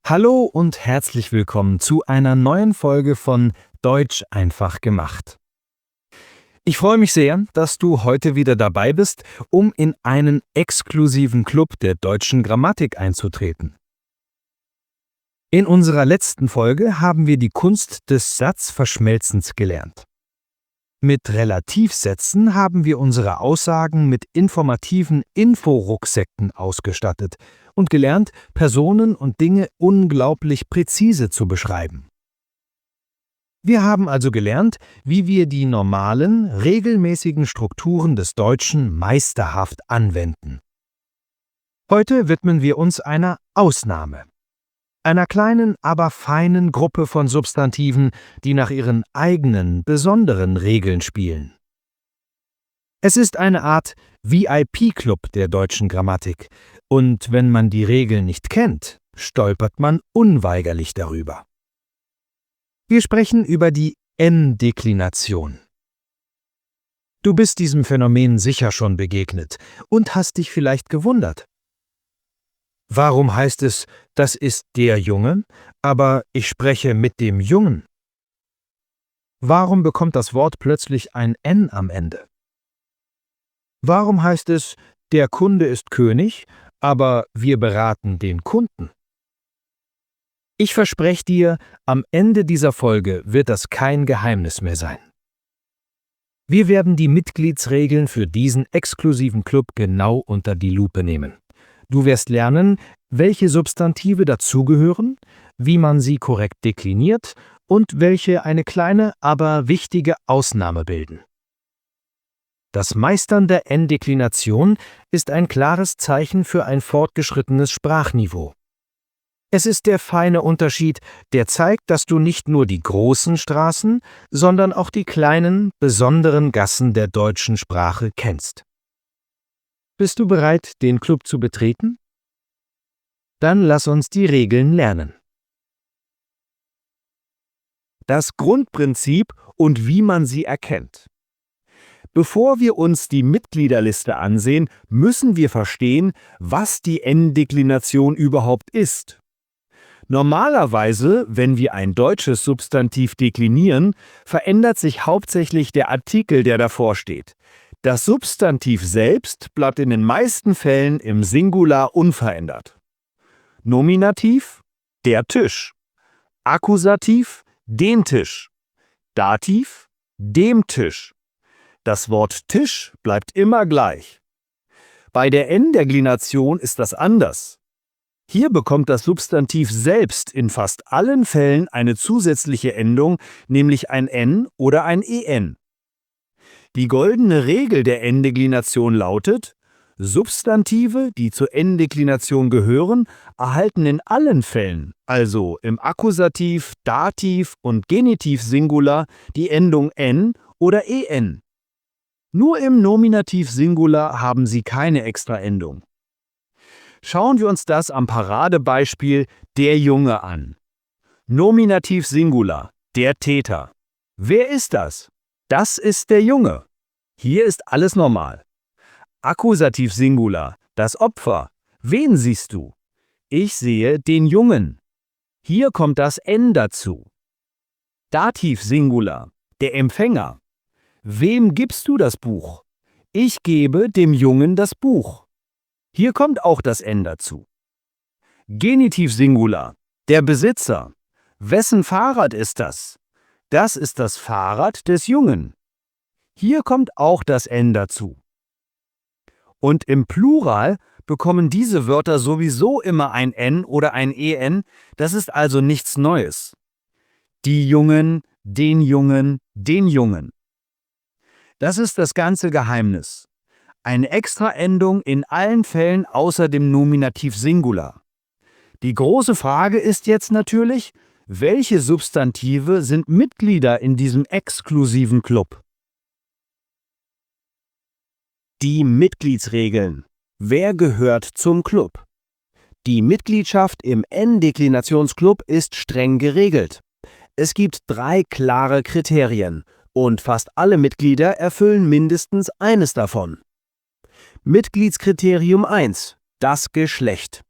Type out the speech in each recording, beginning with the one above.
Hallo und herzlich willkommen zu einer neuen Folge von Deutsch einfach gemacht. Ich freue mich sehr, dass du heute wieder dabei bist, um in einen exklusiven Club der deutschen Grammatik einzutreten. In unserer letzten Folge haben wir die Kunst des Satzverschmelzens gelernt. Mit Relativsätzen haben wir unsere Aussagen mit informativen Inforucksäcken ausgestattet und gelernt, Personen und Dinge unglaublich präzise zu beschreiben. Wir haben also gelernt, wie wir die normalen, regelmäßigen Strukturen des Deutschen meisterhaft anwenden. Heute widmen wir uns einer Ausnahme. Einer kleinen, aber feinen Gruppe von Substantiven, die nach ihren eigenen, besonderen Regeln spielen. Es ist eine Art VIP-Club der deutschen Grammatik, und wenn man die Regeln nicht kennt, stolpert man unweigerlich darüber. Wir sprechen über die N-Deklination. Du bist diesem Phänomen sicher schon begegnet und hast dich vielleicht gewundert. Warum heißt es, das ist der Junge, aber ich spreche mit dem Jungen? Warum bekommt das Wort plötzlich ein N am Ende? Warum heißt es, der Kunde ist König, aber wir beraten den Kunden? Ich verspreche dir, am Ende dieser Folge wird das kein Geheimnis mehr sein. Wir werden die Mitgliedsregeln für diesen exklusiven Club genau unter die Lupe nehmen. Du wirst lernen, welche Substantive dazugehören, wie man sie korrekt dekliniert und welche eine kleine, aber wichtige Ausnahme bilden. Das Meistern der N-Deklination ist ein klares Zeichen für ein fortgeschrittenes Sprachniveau. Es ist der feine Unterschied, der zeigt, dass du nicht nur die großen Straßen, sondern auch die kleinen, besonderen Gassen der deutschen Sprache kennst. Bist du bereit, den Club zu betreten? Dann lass uns die Regeln lernen. Das Grundprinzip und wie man sie erkennt. Bevor wir uns die Mitgliederliste ansehen, müssen wir verstehen, was die N-Deklination überhaupt ist. Normalerweise, wenn wir ein deutsches Substantiv deklinieren, verändert sich hauptsächlich der Artikel, der davor steht. Das Substantiv selbst bleibt in den meisten Fällen im Singular unverändert. Nominativ: der Tisch. Akkusativ: den Tisch. Dativ: dem Tisch. Das Wort Tisch bleibt immer gleich. Bei der N-Deklination ist das anders. Hier bekommt das Substantiv selbst in fast allen Fällen eine zusätzliche Endung, nämlich ein N oder ein EN. Die goldene Regel der N-Deklination lautet: Substantive, die zur N-Deklination gehören, erhalten in allen Fällen, also im Akkusativ, Dativ und Genitiv Singular, die Endung N oder EN. Nur im Nominativ Singular haben sie keine Extraendung. Schauen wir uns das am Paradebeispiel der Junge an. Nominativ Singular, der Täter. Wer ist das? Das ist der Junge. Hier ist alles normal. Akkusativ Singular, das Opfer. Wen siehst du? Ich sehe den Jungen. Hier kommt das N dazu. Dativ Singular, der Empfänger. Wem gibst du das Buch? Ich gebe dem Jungen das Buch. Hier kommt auch das N dazu. Genitiv Singular, der Besitzer. Wessen Fahrrad ist das? Das ist das Fahrrad des Jungen. Hier kommt auch das N dazu. Und im Plural bekommen diese Wörter sowieso immer ein N oder ein EN, das ist also nichts Neues. Die Jungen, den Jungen, den Jungen. Das ist das ganze Geheimnis. Eine Extraendung in allen Fällen außer dem Nominativ Singular. Die große Frage ist jetzt natürlich, welche Substantive sind Mitglieder in diesem exklusiven Club? Die Mitgliedsregeln. Wer gehört zum Club? Die Mitgliedschaft im N-Deklinationsclub ist streng geregelt. Es gibt 3 klare Kriterien und fast alle Mitglieder erfüllen mindestens eines davon. Mitgliedskriterium 1: das Geschlecht.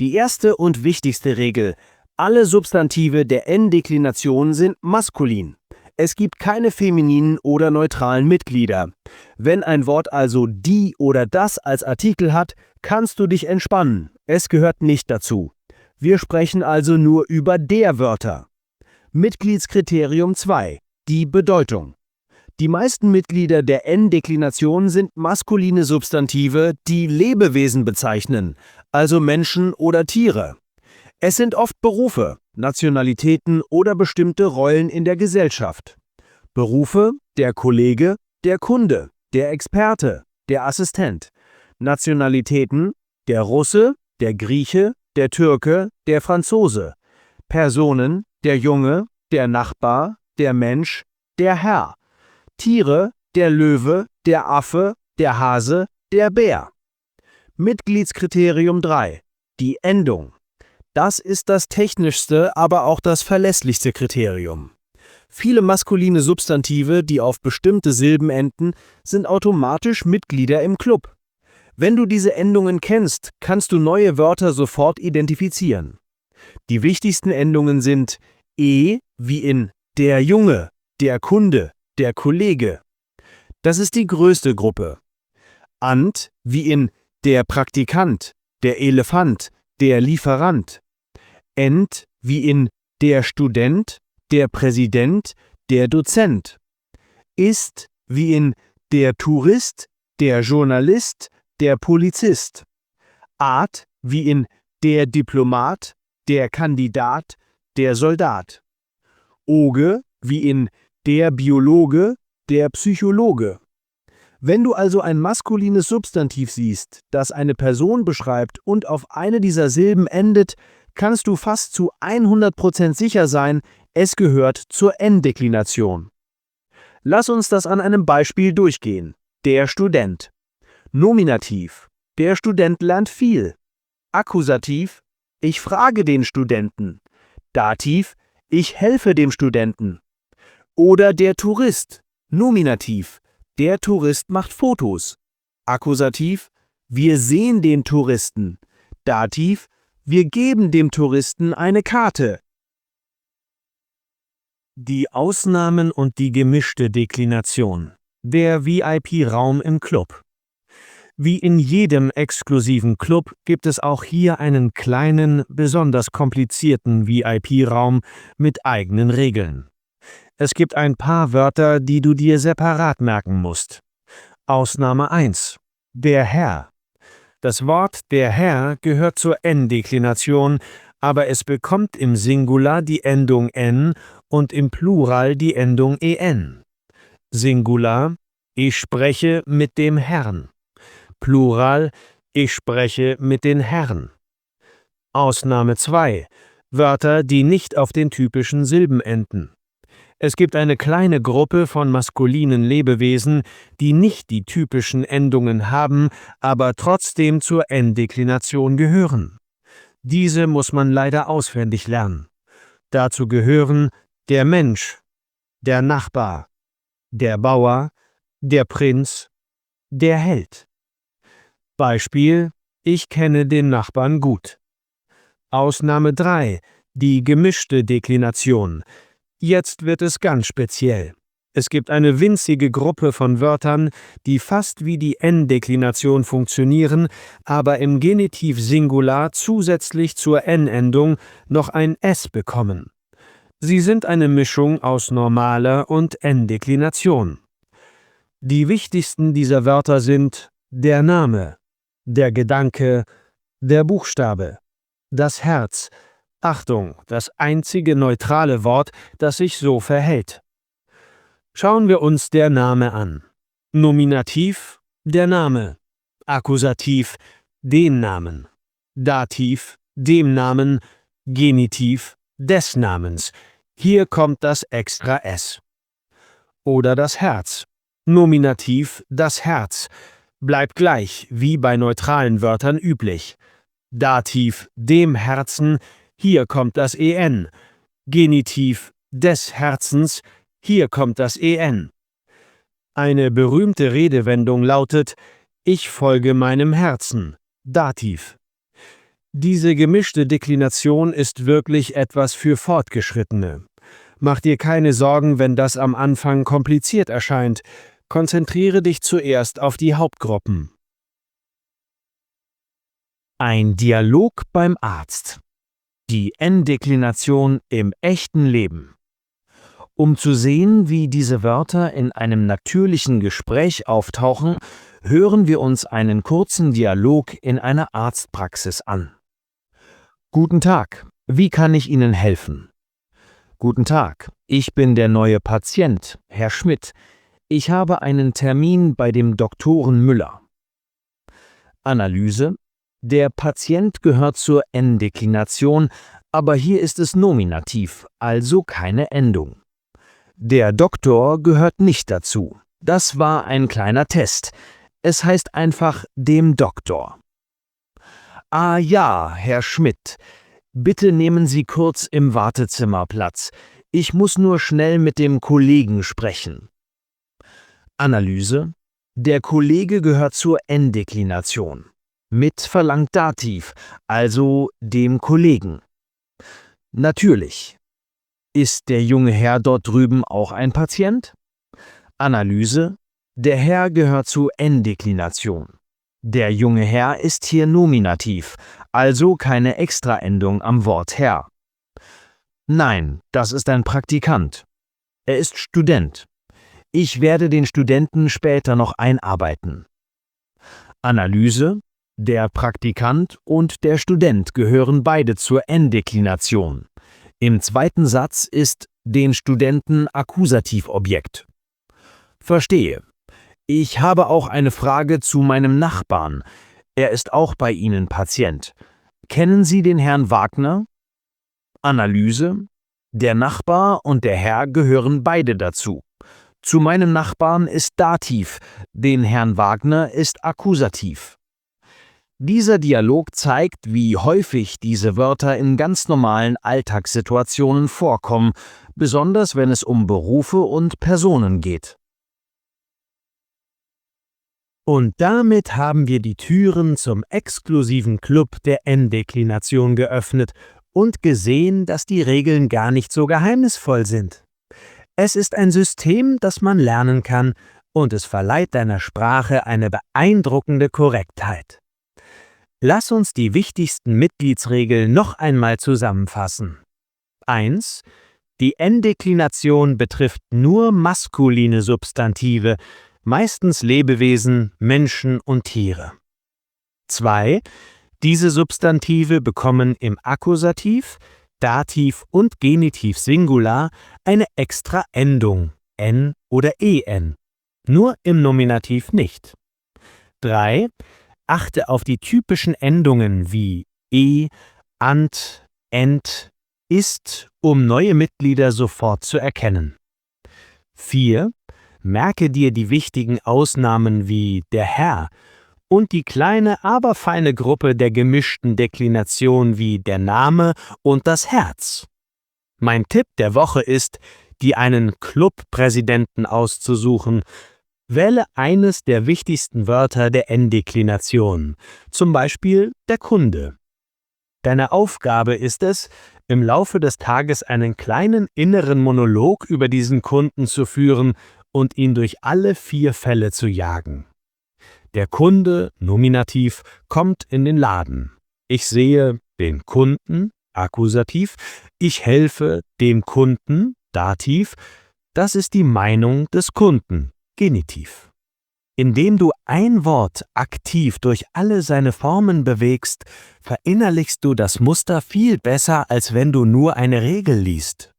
Die erste und wichtigste Regel: Alle Substantive der N-Deklination sind maskulin. Es gibt keine femininen oder neutralen Mitglieder. Wenn ein Wort also die oder das als Artikel hat, kannst du dich entspannen. Es gehört nicht dazu. Wir sprechen also nur über der Wörter. Mitgliedskriterium 2. Die Bedeutung. Die meisten Mitglieder der N-Deklination sind maskuline Substantive, die Lebewesen bezeichnen, also Menschen oder Tiere. Es sind oft Berufe, Nationalitäten oder bestimmte Rollen in der Gesellschaft. Berufe: der Kollege, der Kunde, der Experte, der Assistent. Nationalitäten: der Russe, der Grieche, der Türke, der Franzose. Personen: der Junge, der Nachbar, der Mensch, der Herr. Tiere: der Löwe, der Affe, der Hase, der Bär. Mitgliedskriterium 3. Die Endung. Das ist das technischste, aber auch das verlässlichste Kriterium. Viele maskuline Substantive, die auf bestimmte Silben enden, sind automatisch Mitglieder im Club. Wenn du diese Endungen kennst, kannst du neue Wörter sofort identifizieren. Die wichtigsten Endungen sind e wie in der Junge, der Kunde, der Kollege. Das ist die größte Gruppe. Ant wie in der Praktikant, der Elefant, der Lieferant. Ent wie in der Student, der Präsident, der Dozent. Ist wie in der Tourist, der Journalist, der Polizist. Art wie in der Diplomat, der Kandidat, der Soldat. Oge wie in der Biologe, der Psychologe. Wenn du also ein maskulines Substantiv siehst, das eine Person beschreibt und auf eine dieser Silben endet, kannst du fast zu 100% sicher sein, es gehört zur N-Deklination. Lass uns das an einem Beispiel durchgehen. Der Student. Nominativ: der Student lernt viel. Akkusativ: ich frage den Studenten. Dativ: ich helfe dem Studenten. Oder der Tourist. Nominativ: der Tourist macht Fotos. Akkusativ: wir sehen den Touristen. Dativ: wir geben dem Touristen eine Karte. Die Ausnahmen und die gemischte Deklination. Der VIP-Raum im Club. Wie in jedem exklusiven Club gibt es auch hier einen kleinen, besonders komplizierten VIP-Raum mit eigenen Regeln. Es gibt ein paar Wörter, die du dir separat merken musst. Ausnahme 1. Der Herr. Das Wort der Herr gehört zur N-Deklination, aber es bekommt im Singular die Endung n und im Plural die Endung en. Singular: ich spreche mit dem Herrn. Plural: ich spreche mit den Herren. Ausnahme 2. Wörter, die nicht auf den typischen Silben enden. Es gibt eine kleine Gruppe von maskulinen Lebewesen, die nicht die typischen Endungen haben, aber trotzdem zur N-Deklination gehören. Diese muss man leider auswendig lernen. Dazu gehören der Mensch, der Nachbar, der Bauer, der Prinz, der Held. Beispiel: ich kenne den Nachbarn gut. Ausnahme 3. Die gemischte Deklination. Jetzt wird es ganz speziell. Es gibt eine winzige Gruppe von Wörtern, die fast wie die N-Deklination funktionieren, aber im Genitiv Singular zusätzlich zur N-Endung noch ein S bekommen. Sie sind eine Mischung aus normaler und N-Deklination. Die wichtigsten dieser Wörter sind der Name, der Gedanke, der Buchstabe, das Herz. Achtung, das einzige neutrale Wort, das sich so verhält. Schauen wir uns der Name an. Nominativ: der Name. Akkusativ: den Namen. Dativ: dem Namen. Genitiv: des Namens. Hier kommt das extra S. Oder das Herz. Nominativ: das Herz. Bleibt gleich, wie bei neutralen Wörtern üblich. Dativ: dem Herzen. Hier kommt das en. Genitiv: des Herzens. Hier kommt das en. Eine berühmte Redewendung lautet: ich folge meinem Herzen. Dativ. Diese gemischte Deklination ist wirklich etwas für Fortgeschrittene. Mach dir keine Sorgen, wenn das am Anfang kompliziert erscheint. Konzentriere dich zuerst auf die Hauptgruppen. Ein Dialog beim Arzt. Die N-Deklination im echten Leben. Um zu sehen, wie diese Wörter in einem natürlichen Gespräch auftauchen, hören wir uns einen kurzen Dialog in einer Arztpraxis an. Guten Tag, wie kann ich Ihnen helfen? Guten Tag, ich bin der neue Patient, Herr Schmidt. Ich habe einen Termin bei dem Doktoren Müller. Analyse. Der Patient gehört zur N-Deklination, aber hier ist es Nominativ, also keine Endung. Der Doktor gehört nicht dazu. Das war ein kleiner Test. Es heißt einfach dem Doktor. Ah ja, Herr Schmidt. Bitte nehmen Sie kurz im Wartezimmer Platz. Ich muss nur schnell mit dem Kollegen sprechen. Analyse. Der Kollege gehört zur N-Deklination. Mit verlangt Dativ, also dem Kollegen. Natürlich. Ist der junge Herr dort drüben auch ein Patient? Analyse. Der Herr gehört zur N-Deklination. Der junge Herr ist hier Nominativ, also keine Extraendung am Wort Herr. Nein, das ist ein Praktikant. Er ist Student. Ich werde den Studenten später noch einarbeiten. Analyse. Der Praktikant und der Student gehören beide zur N-Deklination. Im zweiten Satz ist den Studenten Akkusativobjekt. Verstehe. Ich habe auch eine Frage zu meinem Nachbarn. Er ist auch bei Ihnen Patient. Kennen Sie den Herrn Wagner? Analyse. Der Nachbar und der Herr gehören beide dazu. Zu meinem Nachbarn ist Dativ, den Herrn Wagner ist Akkusativ. Dieser Dialog zeigt, wie häufig diese Wörter in ganz normalen Alltagssituationen vorkommen, besonders wenn es um Berufe und Personen geht. Und damit haben wir die Türen zum exklusiven Club der N-Deklination geöffnet und gesehen, dass die Regeln gar nicht so geheimnisvoll sind. Es ist ein System, das man lernen kann, und es verleiht deiner Sprache eine beeindruckende Korrektheit. Lass uns die wichtigsten Mitgliedsregeln noch einmal zusammenfassen. 1. Die N-Deklination betrifft nur maskuline Substantive, meistens Lebewesen, Menschen und Tiere. 2. Diese Substantive bekommen im Akkusativ, Dativ und Genitiv Singular eine extra Endung, n oder en, nur im Nominativ nicht. 3. Achte auf die typischen Endungen wie ant, ent, ist, um neue Mitglieder sofort zu erkennen. 4. Merke dir die wichtigen Ausnahmen wie der Herr und die kleine, aber feine Gruppe der gemischten Deklination wie der Name und das Herz. Mein Tipp der Woche ist, dir einen Clubpräsidenten auszusuchen. Wähle eines der wichtigsten Wörter der N-Deklination, zum Beispiel der Kunde. Deine Aufgabe ist es, im Laufe des Tages einen kleinen inneren Monolog über diesen Kunden zu führen und ihn durch alle 4 Fälle zu jagen. Der Kunde, Nominativ, kommt in den Laden. Ich sehe den Kunden, Akkusativ. Ich helfe dem Kunden, Dativ. Das ist die Meinung des Kunden, Genitiv. Indem du ein Wort aktiv durch alle seine Formen bewegst, verinnerlichst du das Muster viel besser, als wenn du nur eine Regel liest.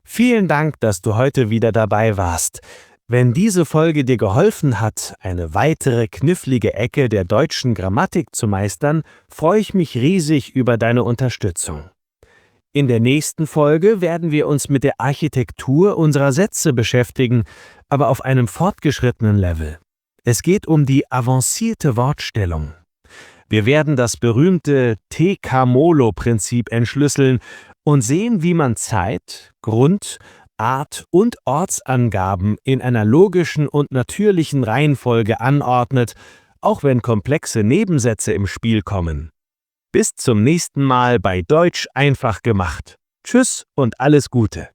Vielen Dank, dass du heute wieder dabei warst. Wenn diese Folge dir geholfen hat, eine weitere knifflige Ecke der deutschen Grammatik zu meistern, freue ich mich riesig über deine Unterstützung. In der nächsten Folge werden wir uns mit der Architektur unserer Sätze beschäftigen, aber auf einem fortgeschrittenen Level. Es geht um die avancierte Wortstellung. Wir werden das berühmte Te-Ka-Molo-Prinzip entschlüsseln und sehen, wie man Zeit, Grund, Art und Ortsangaben in einer logischen und natürlichen Reihenfolge anordnet, auch wenn komplexe Nebensätze im Spiel kommen. Bis zum nächsten Mal bei Deutsch einfach gemacht. Tschüss und alles Gute.